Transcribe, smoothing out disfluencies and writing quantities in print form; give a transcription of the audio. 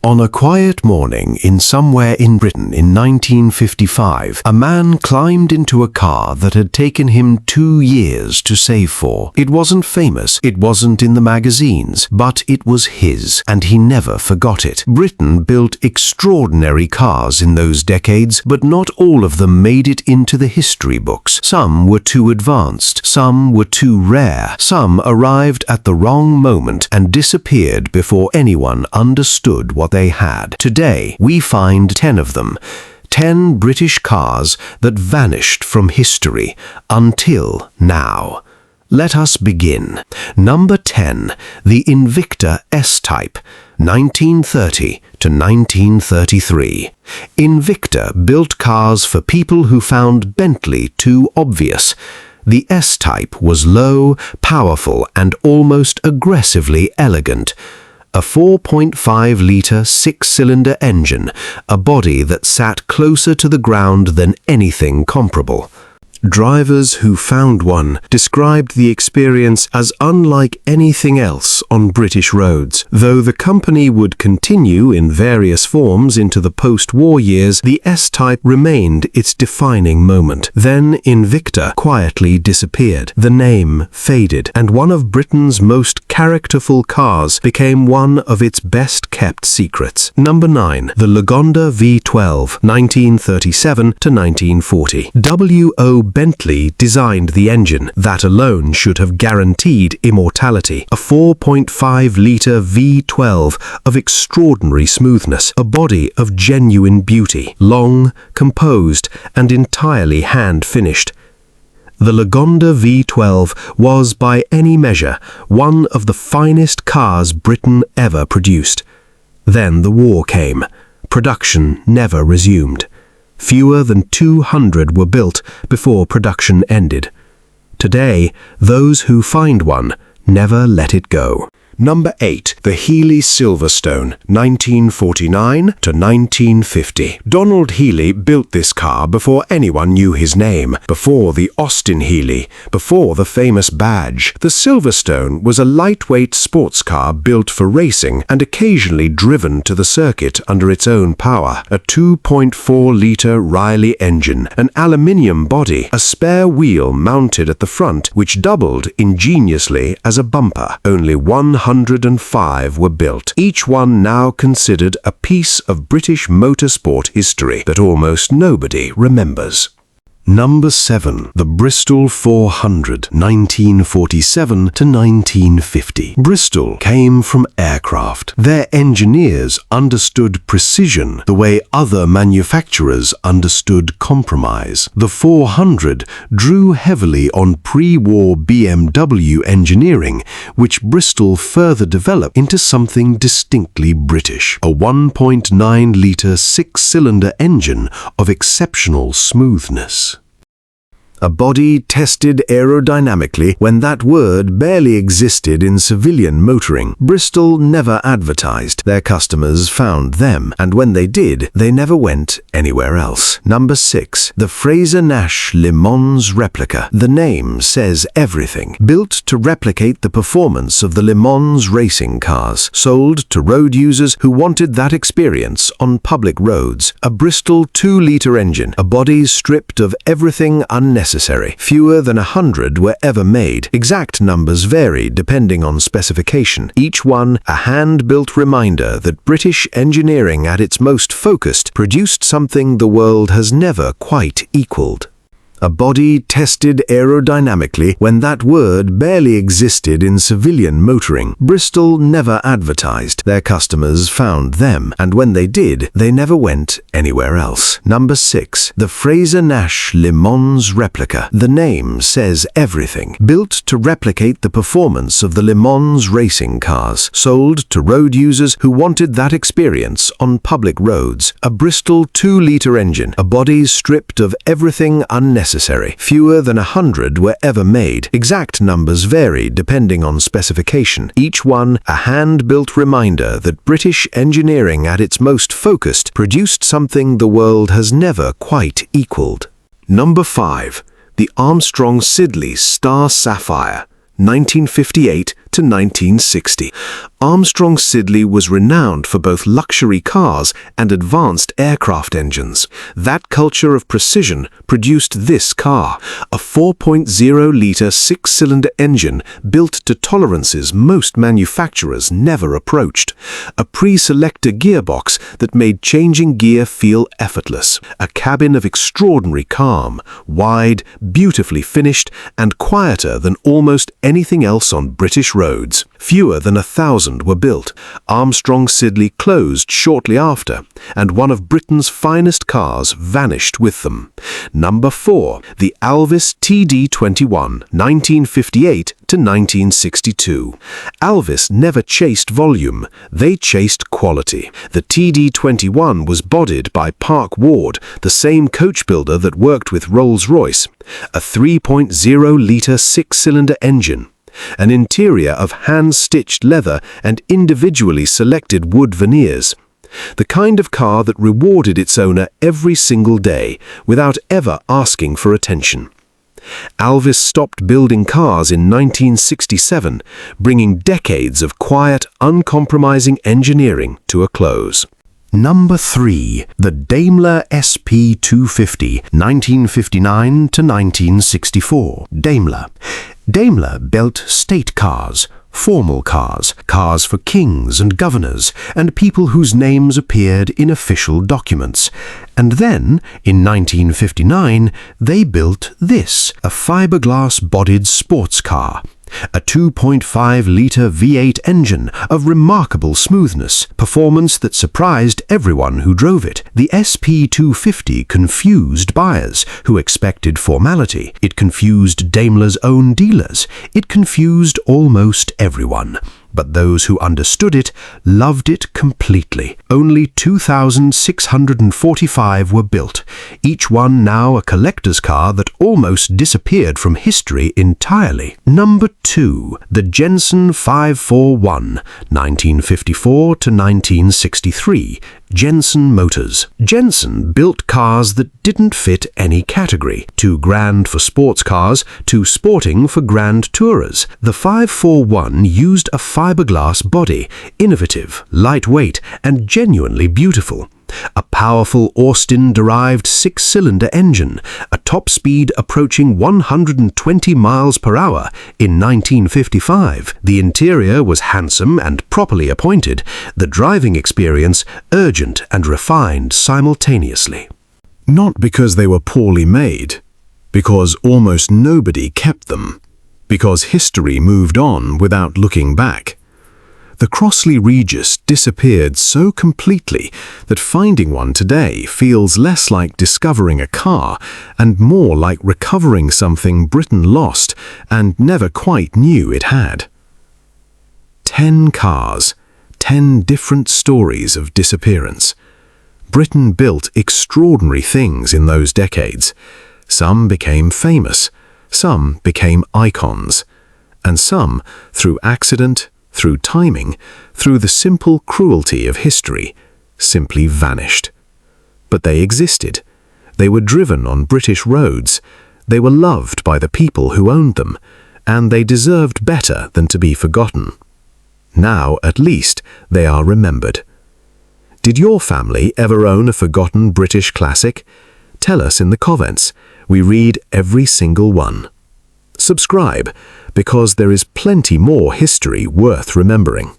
On a quiet morning in somewhere in Britain in 1955, a man climbed into a car that had taken him 2 years to save for. It wasn't famous, it wasn't in the magazines, but it was his, and he never forgot it. Britain built extraordinary cars in those decades, but not all of them made it into the history books. Some were too advanced, some were too rare, some arrived at the wrong moment and disappeared before anyone understood what they had. Today, we find 10 of them. 10 British cars that vanished from history until now. Let us begin. Number 10, the Invicta S-type, 1930 to 1933. Invicta built cars for people who found Bentley too obvious. The S-type was low, powerful, and almost aggressively elegant. A 4.5-litre six-cylinder engine, a body that sat closer to the ground than anything comparable. Drivers who found one described the experience as unlike anything else on British roads. Though the company would continue in various forms into the post-war years, the S-type remained its defining moment. Then Invicta quietly disappeared. The name faded, and one of Britain's most characterful cars became one of its best-kept secrets. Number 9. The Lagonda V12, 1937 to 1940. W.O. Bentley designed the engine. That alone should have guaranteed immortality. A 4.5-litre V12 of extraordinary smoothness, a body of genuine beauty, long, composed, and entirely hand-finished. The Lagonda V12 was, by any measure, one of the finest cars Britain ever produced. Then the war came. Production never resumed. Fewer than 200 were built before production ended. Today, those who find one never let it go. Number 8. The Healey Silverstone, 1949 to 1950. Donald Healey built this car before anyone knew his name, before the Austin Healey, before the famous badge. The Silverstone was a lightweight sports car built for racing and occasionally driven to the circuit under its own power. A 2.4-litre Riley engine, an aluminium body, a spare wheel mounted at the front which doubled ingeniously as a bumper. Only 105 were built, each one now considered a piece of British motorsport history that almost nobody remembers. Number 7. The Bristol 400, 1947 to 1950. Bristol came from aircraft. Their engineers understood precision the way other manufacturers understood compromise. The 400 drew heavily on pre-war BMW engineering, which Bristol further developed into something distinctly British. A 1.9-litre six-cylinder engine of exceptional smoothness. A body tested aerodynamically when that word barely existed in civilian motoring. Bristol never advertised. Their customers found them, and when they did, they never went anywhere else. Number 6. The Frazer Nash Le Mans Replica. The name says everything. Built to replicate the performance of the Le Mans racing cars. Sold to road users who wanted that experience on public roads. A Bristol 2-litre engine. A body stripped of everything unnecessary. Fewer than 100 were ever made. Exact numbers vary depending on specification. Each one a hand-built reminder that British engineering at its most focused produced something the world has never quite equaled. A body tested aerodynamically when that word barely existed in civilian motoring. Bristol never advertised. Their customers found them, and when they did, they never went anywhere else. Number 6. The Frazer Nash Le Mans Replica. The name says everything. Built to replicate the performance of the Le Mans racing cars. Sold to road users who wanted that experience on public roads. A Bristol 2-litre engine. A body stripped of everything unnecessary. Fewer than 100 were ever made. Exact numbers vary depending on specification. Each one a hand-built reminder that British engineering at its most focused produced something the world has never quite equaled. Number 5. The Armstrong Siddeley Star Sapphire, 1958 to 1960. Armstrong Siddeley was renowned for both luxury cars and advanced aircraft engines. That culture of precision produced this car, a 4.0-litre six-cylinder engine built to tolerances most manufacturers never approached, a pre-selector gearbox that made changing gear feel effortless, a cabin of extraordinary calm, wide, beautifully finished, and quieter than almost anything else on British roads. Fewer than 1,000 were built. Armstrong Siddeley closed shortly after, and one of Britain's finest cars vanished with them. Number 4. The Alvis TD21, 1958 to 1962. Alvis never chased volume, they chased quality. The TD21 was bodied by Park Ward, the same coach builder that worked with Rolls-Royce, a 3.0-litre six-cylinder engine, an interior of hand-stitched leather and individually selected wood veneers. The kind of car that rewarded its owner every single day without ever asking for attention. Alvis stopped building cars in 1967, bringing decades of quiet, uncompromising engineering to a close. Number 3. The Daimler SP250, 1959 to 1964. Daimler built state cars, formal cars, cars for kings and governors, and people whose names appeared in official documents. And then, in 1959, they built this, a fiberglass-bodied sports car. A 2.5-litre V8 engine of remarkable smoothness, performance that surprised everyone who drove it. The SP250 confused buyers who expected formality. It confused Daimler's own dealers. It confused almost everyone. But those who understood it loved it completely. Only 2,645 were built, each one now a collector's car that almost disappeared from history entirely. Number 2. The Jensen 541, 1954 to 1963. Jensen Motors. Jensen built cars that didn't fit any category. Too grand for sports cars, too sporting for grand tourers. The 541 used a fiberglass body, innovative, lightweight, and genuinely beautiful. A powerful Austin-derived six-cylinder engine, a top speed approaching 120 miles per hour in 1955. The interior was handsome and properly appointed, the driving experience urgent and refined simultaneously. Not because they were poorly made, because almost nobody kept them, because history moved on without looking back. The Crossley Regis disappeared so completely that finding one today feels less like discovering a car and more like recovering something Britain lost and never quite knew it had. 10 cars, 10 different stories of disappearance. Britain built extraordinary things in those decades. Some became famous, some became icons, and some, through accident, through timing, through the simple cruelty of history, simply vanished. But they existed. They were driven on British roads. They were loved by the people who owned them, and they deserved better than to be forgotten. Now, at least, they are remembered. Did your family ever own a forgotten British classic? Tell us in the comments. We read every single one. Subscribe, because there is plenty more history worth remembering.